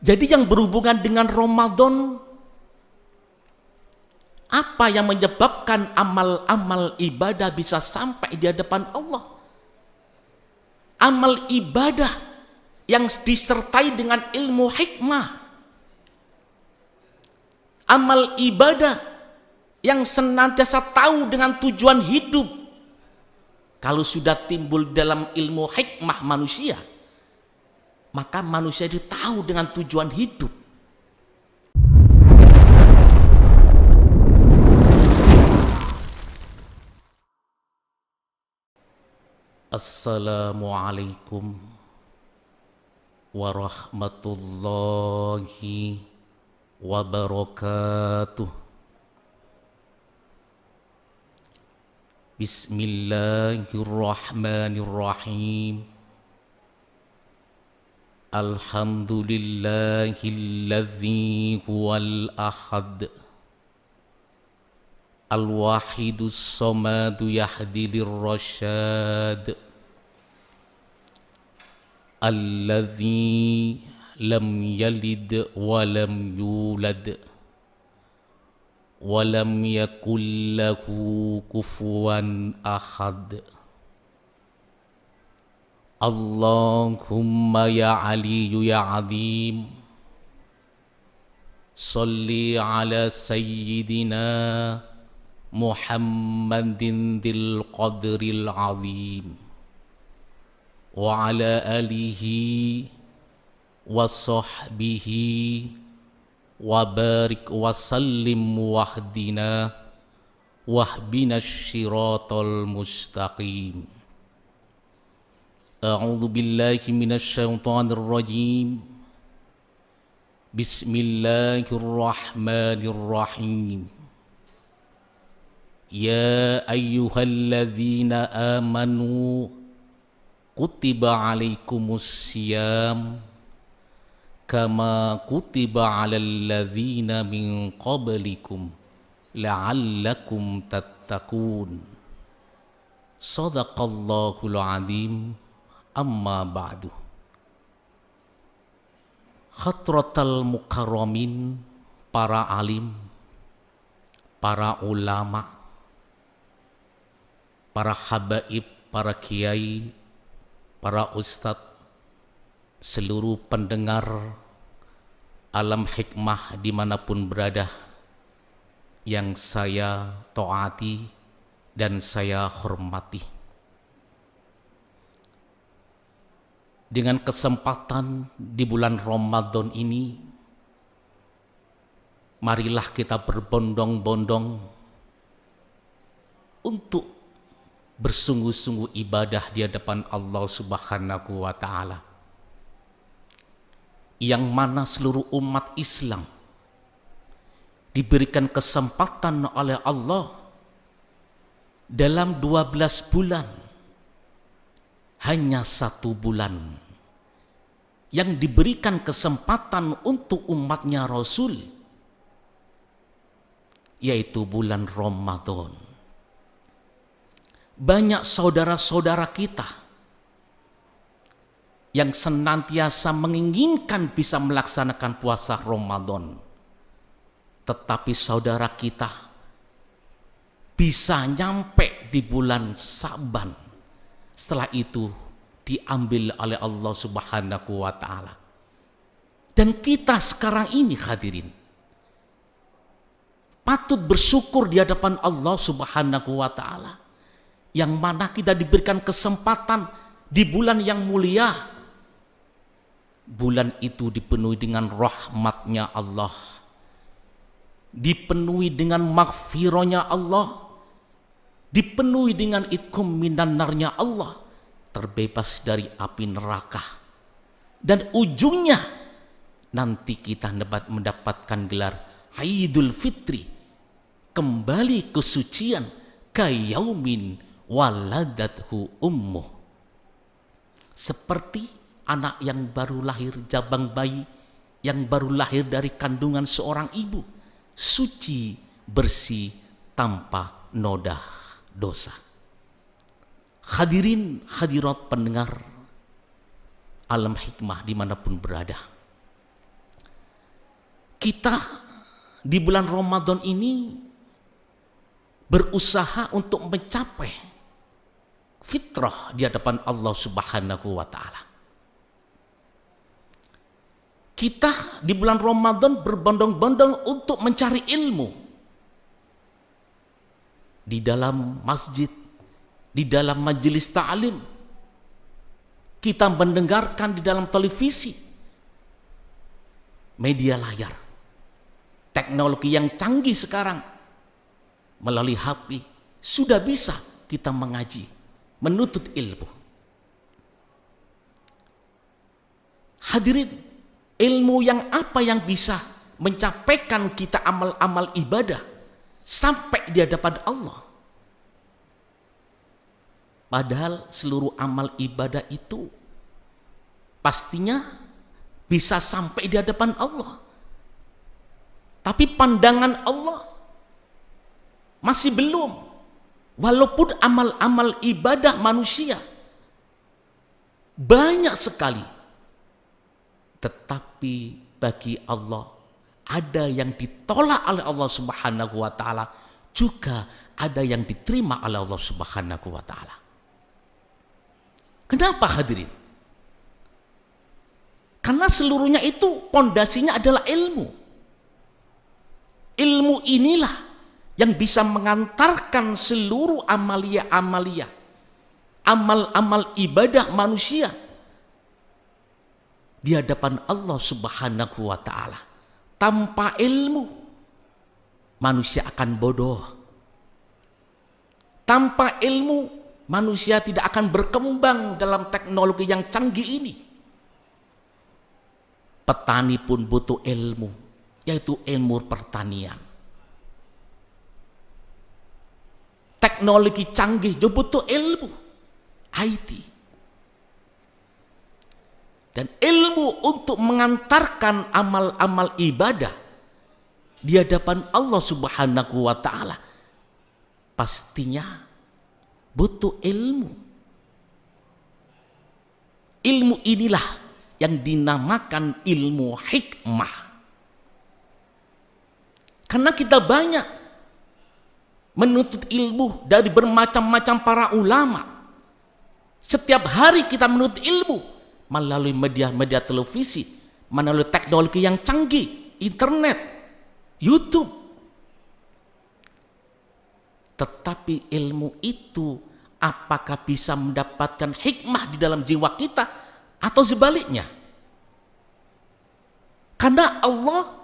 Jadi yang berhubungan dengan Ramadan, apa yang menyebabkan amal-amal ibadah bisa sampai di hadapan Allah? Amal ibadah yang disertai dengan ilmu hikmah. Amal ibadah yang senantiasa tahu dengan tujuan hidup. Kalau sudah timbul dalam ilmu hikmah manusia, maka manusia itu tahu dengan tujuan hidup. Assalamualaikum warahmatullahi wabarakatuh. Bismillahirrahmanirrahim. Alhamdulillahilladzi huwal ahad, al-wahidus samadu yahdi lirrasyad, alladzi lam yalid wa lam yulad wa lam yakul lahu kufuwan ahad. Allahumma ya aliyu ya azim, salli ala sayyidina Muhammadin dil qadril azim wa ala alihi wa sahbihi wa barik wa sallim wahdina wahbina syiratal mustaqim. A'udzu billahi minasy syaithanir rajim. Bismillahirrahmanirrahim. Ya ayyuhalladzina amanu kutiba alaikumus siyam kama kutiba alal ladzina min qablikum la'allakum tattaqun. Shadaqallahul azim. Amma ba'du. Khatratal mukarramin, para alim, para ulama, para habaib, para kiai, para ustadz, seluruh pendengar alam hikmah dimanapun berada, yang saya taati dan saya hormati. Dengan kesempatan di bulan Ramadan ini, marilah kita berbondong-bondong untuk bersungguh-sungguh ibadah di hadapan Allah Subhanahu wa Ta'ala, yang mana seluruh umat Islam diberikan kesempatan oleh Allah dalam 12 bulan, hanya 1 bulan yang diberikan kesempatan untuk umatnya Rasul, yaitu bulan Ramadan. Banyak saudara-saudara kita yang senantiasa menginginkan bisa melaksanakan puasa Ramadan, tetapi saudara kita bisa nyampe di bulan Sa'ban, setelah itu diambil oleh Allah Subhanahu wa Ta'ala. Dan kita sekarang ini hadirin patut bersyukur di hadapan Allah Subhanahu wa Ta'ala, yang mana kita diberikan kesempatan di bulan yang mulia. Bulan itu dipenuhi dengan rahmatnya Allah, dipenuhi dengan maghfirahnya Allah, dipenuhi dengan itqum minan narnya Allah, terbebas dari api neraka. Dan ujungnya nanti kita dapat mendapatkan gelar Idul Fitri, kembali kesucian kayaumin waladathu ummuh. Seperti anak yang baru lahir, jabang bayi yang baru lahir dari kandungan seorang ibu, suci, bersih, tanpa noda dosa. Hadirin hadirat pendengar alam hikmah dimanapun berada, Kita di bulan Ramadan ini berusaha untuk mencapai fitrah di hadapan Allah Subhanahu wa Ta'ala. Kita di bulan Ramadan berbondong-bondong untuk mencari ilmu di dalam masjid, di dalam majelis ta'lim. Kita mendengarkan di dalam televisi, media layar, teknologi yang canggih sekarang melalui HP sudah bisa kita mengaji, menuntut ilmu. Hadirin, ilmu yang apa yang bisa mencapaikan kita amal-amal ibadah sampai di hadapan Allah? Padahal seluruh amal ibadah itu pastinya bisa sampai di hadapan Allah. Tapi pandangan Allah masih belum. Walaupun amal-amal ibadah manusia banyak sekali, tetapi bagi Allah ada yang ditolak oleh Allah Subhanahu wa Ta'ala, juga ada yang diterima oleh Allah Subhanahu wa Ta'ala. Kenapa hadirin? Karena seluruhnya itu pondasinya adalah ilmu. Ilmu inilah yang bisa mengantarkan seluruh amalia-amalia, amal-amal ibadah manusia di hadapan Allah Subhanahu wa Ta'ala. Tanpa ilmu manusia akan bodoh. Tanpa ilmu manusia tidak akan berkembang dalam teknologi yang canggih ini. Petani pun butuh ilmu, yaitu ilmu pertanian. Teknologi canggih juga butuh ilmu, IT. Dan ilmu untuk mengantarkan amal-amal ibadah di hadapan Allah Subhanahu wa Ta'ala pastinya butuh ilmu. Ilmu inilah yang dinamakan ilmu hikmah. Karena kita banyak menuntut ilmu dari bermacam-macam para ulama. Setiap hari kita menuntut ilmu melalui media-media televisi, melalui teknologi yang canggih, internet, YouTube. Tetapi ilmu itu apakah bisa mendapatkan hikmah di dalam jiwa kita atau sebaliknya? Karena Allah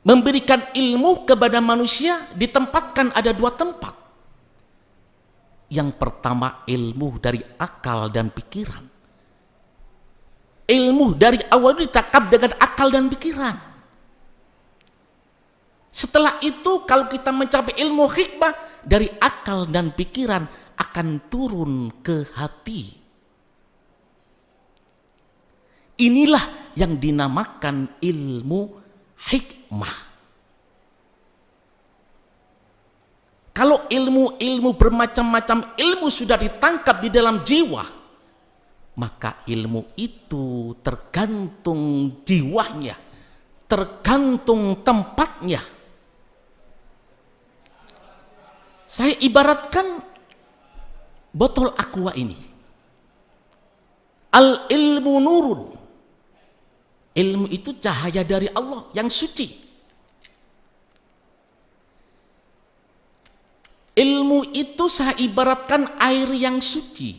memberikan ilmu kepada manusia ditempatkan ada dua tempat. Yang pertama ilmu dari akal dan pikiran. Ilmu dari awal ditakab dengan akal dan pikiran. Setelah itu kalau kita mencapai ilmu hikmah, dari akal dan pikiran akan turun ke hati. Inilah yang dinamakan ilmu hikmah. Kalau ilmu-ilmu bermacam-macam ilmu sudah ditangkap di dalam jiwa, maka ilmu itu tergantung jiwanya, tergantung tempatnya. Saya ibaratkan botol aqua ini. Al ilmu nurun. Ilmu itu cahaya dari Allah yang suci. Ilmu itu saya ibaratkan air yang suci.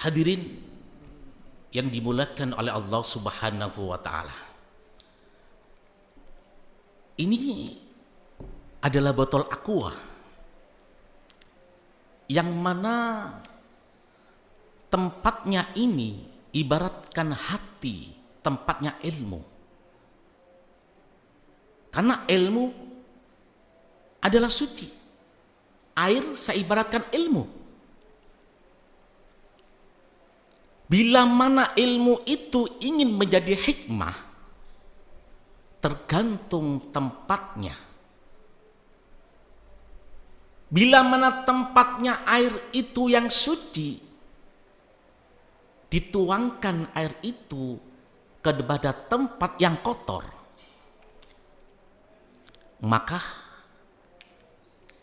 Hadirin yang dimuliakan oleh Allah Subhanahu wa Ta'ala. Ini adalah botol aqua yang mana tempatnya ini ibaratkan hati, tempatnya ilmu. Karena ilmu adalah suci. Air saya ibaratkan ilmu. Bila mana ilmu itu ingin menjadi hikmah, tergantung tempatnya. Bila mana tempatnya air itu yang suci, dituangkan air itu kepada tempat yang kotor, maka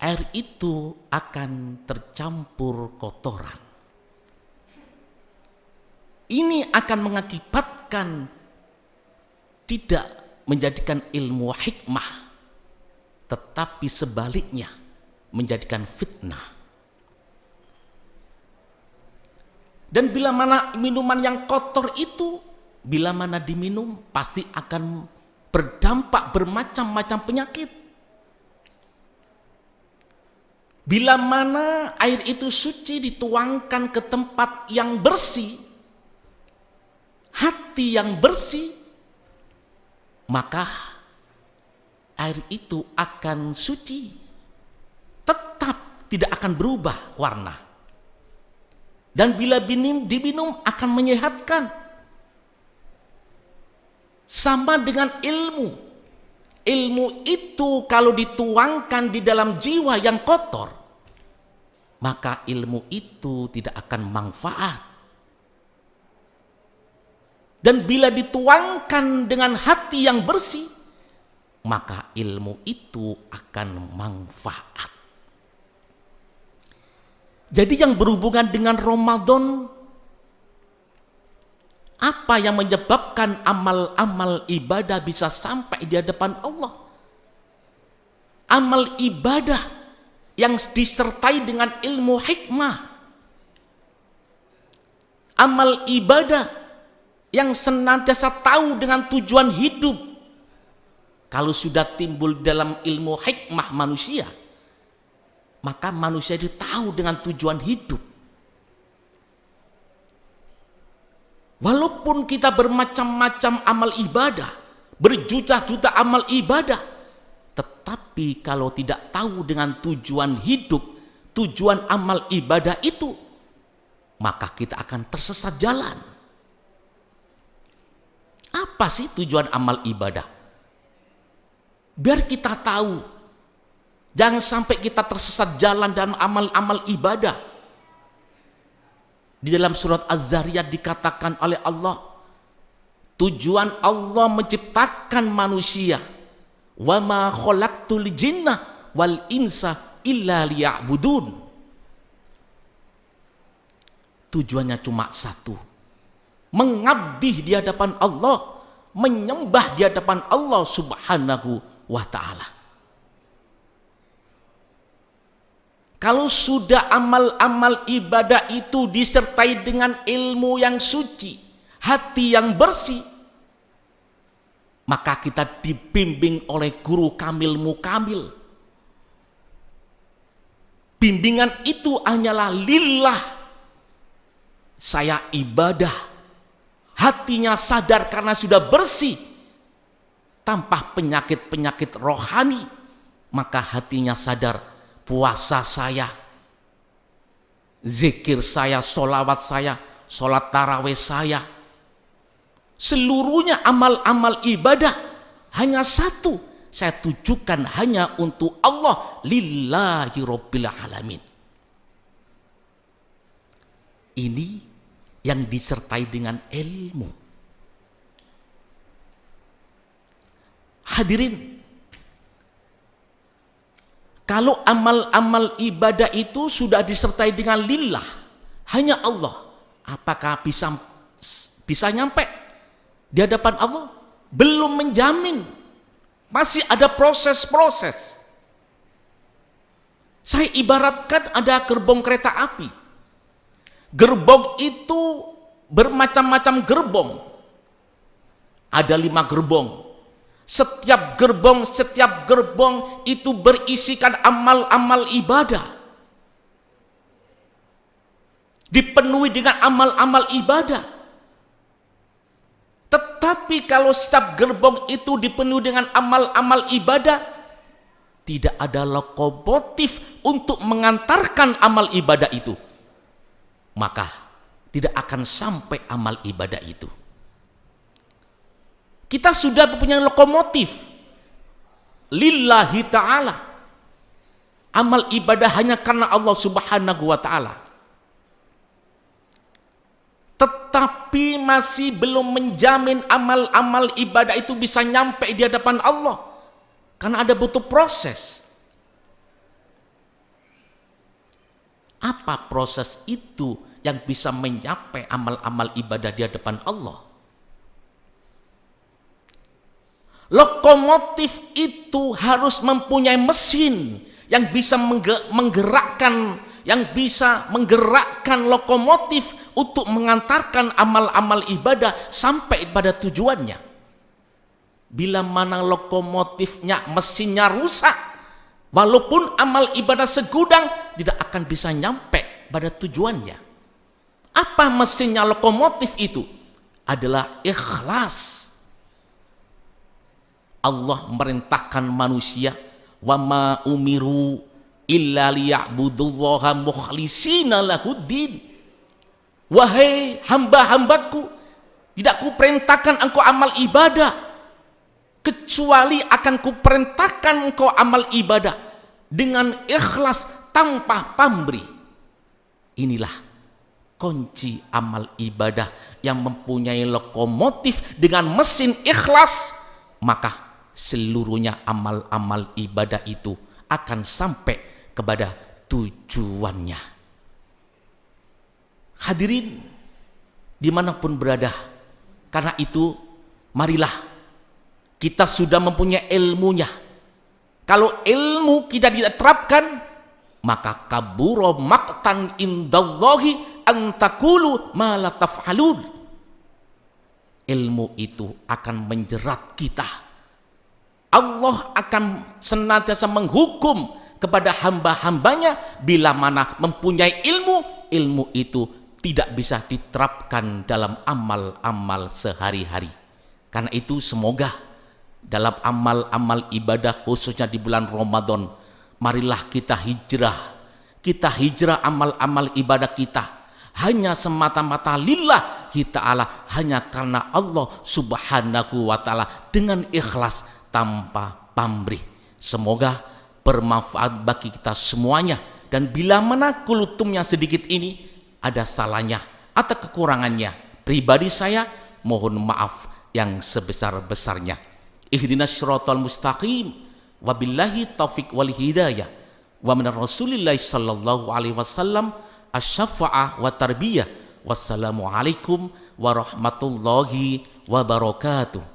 air itu akan tercampur kotoran. Ini akan mengakibatkan tidak menjadikan ilmu hikmah, tetapi sebaliknya menjadikan fitnah. Dan bila mana minuman yang kotor itu, bila mana diminum, pasti akan berdampak bermacam-macam penyakit. Bila mana air itu suci dituangkan ke tempat yang bersih, hati yang bersih, maka air itu akan suci, tetap tidak akan berubah warna. Dan bila diminum akan menyehatkan. Sama dengan ilmu. Ilmu itu kalau dituangkan di dalam jiwa yang kotor, maka ilmu itu tidak akan manfaat. Dan bila dituangkan dengan hati yang bersih, maka ilmu itu akan manfaat. Jadi yang berhubungan dengan Ramadan, apa yang menyebabkan amal-amal ibadah bisa sampai di hadapan Allah? Amal ibadah yang disertai dengan ilmu hikmah. Amal ibadah yang senantiasa tahu dengan tujuan hidup. Kalau sudah timbul dalam ilmu hikmah manusia, maka manusia itu tahu dengan tujuan hidup. Walaupun kita bermacam-macam amal ibadah, berjuta-juta amal ibadah, tetapi kalau tidak tahu dengan tujuan hidup, tujuan amal ibadah itu, maka kita akan tersesat jalan. Apa sih tujuan amal ibadah? Biar kita tahu. Jangan sampai kita tersesat jalan dalam amal-amal ibadah. Di dalam surat Az-Zariyat dikatakan oleh Allah, tujuan Allah menciptakan manusia, wa ma khalaqtul jinna wal insa illa liya'budun. Tujuannya cuma satu, mengabdi di hadapan Allah, menyembah di hadapan Allah Subhanahu wa ta'ala. Kalau sudah amal-amal ibadah itu disertai dengan ilmu yang suci, hati yang bersih, maka kita dibimbing oleh guru kamil mukamil. Bimbingan itu hanyalah lillah. Saya ibadah, hatinya sadar karena sudah bersih, tanpa penyakit-penyakit rohani, maka hatinya sadar. Puasa saya, zikir saya, sholawat saya, sholat tarawih saya, seluruhnya amal-amal ibadah hanya satu, saya tujukan hanya untuk Allah, lillahi rabbil alamin. Ini yang disertai dengan ilmu. Hadirin, kalau amal-amal ibadah itu sudah disertai dengan lillah, hanya Allah, apakah bisa nyampe di hadapan Allah? Belum menjamin, masih ada proses-proses. Saya ibaratkan ada gerbong kereta api. Gerbong itu bermacam-macam gerbong. Ada 5 gerbong. Setiap gerbong itu berisikan amal-amal ibadah. Dipenuhi dengan amal-amal ibadah. Tetapi kalau setiap gerbong itu dipenuhi dengan amal-amal ibadah, tidak ada lokomotif untuk mengantarkan amal ibadah itu, maka tidak akan sampai amal ibadah itu. Kita sudah mempunyai lokomotif lillahi ta'ala, amal ibadah hanya karena Allah Subhanahu wa ta'ala. tetapi masih belum menjamin amal-amal ibadah itu bisa nyampe di hadapan Allah, karena ada butuh proses. Apa proses itu yang bisa mencapai amal-amal ibadah di hadapan Allah? Lokomotif itu harus mempunyai mesin yang bisa menggerakkan lokomotif untuk mengantarkan amal-amal ibadah sampai pada tujuannya. Bila mana lokomotifnya, mesinnya rusak, walaupun amal ibadah segudang tidak akan bisa nyampe pada tujuannya. Apa mesinnya lokomotif itu? Adalah ikhlas. Allah merintahkan manusia, wa ma umiru illa liya'budullaha mukhlishina lahuddin. Wahai hamba-hambaku, tidak kuperintahkan engkau amal ibadah kecuali akan kuperintahkan engkau amal ibadah dengan ikhlas tanpa pamrih. Inilah kunci amal ibadah yang mempunyai lokomotif dengan mesin ikhlas, maka seluruhnya amal-amal ibadah itu akan sampai kepada tujuannya. Hadirin dimanapun berada, karena itu marilah kita sudah mempunyai ilmunya. Kalau ilmu kita tidak terapkan, maka kabura maqtan indallahi an taqulu ma la taf'alun. Ilmu itu akan menjerat kita. Allah akan senantiasa menghukum kepada hamba-hambanya bila mana mempunyai ilmu, ilmu itu tidak bisa diterapkan dalam amal-amal sehari-hari. Karena itu semoga dalam amal-amal ibadah khususnya di bulan Ramadan, marilah kita hijrah amal-amal ibadah kita hanya semata-mata lillahi ta'ala, hanya karena Allah subhanahu wa ta'ala, dengan ikhlas tanpa pamrih. Semoga bermanfaat bagi kita semuanya, dan bila mana kulutumnya sedikit ini ada salahnya atau kekurangannya, pribadi saya mohon maaf yang sebesar-besarnya. Ihdinas syiratal mustaqim, wabillahi taufiq wal hidayah, wa minar rasulillahi sallallahu alaihi wasallam asy-syafa'ah wa tarbiyah. Wassalamualaikum warahmatullahi wabarakatuh.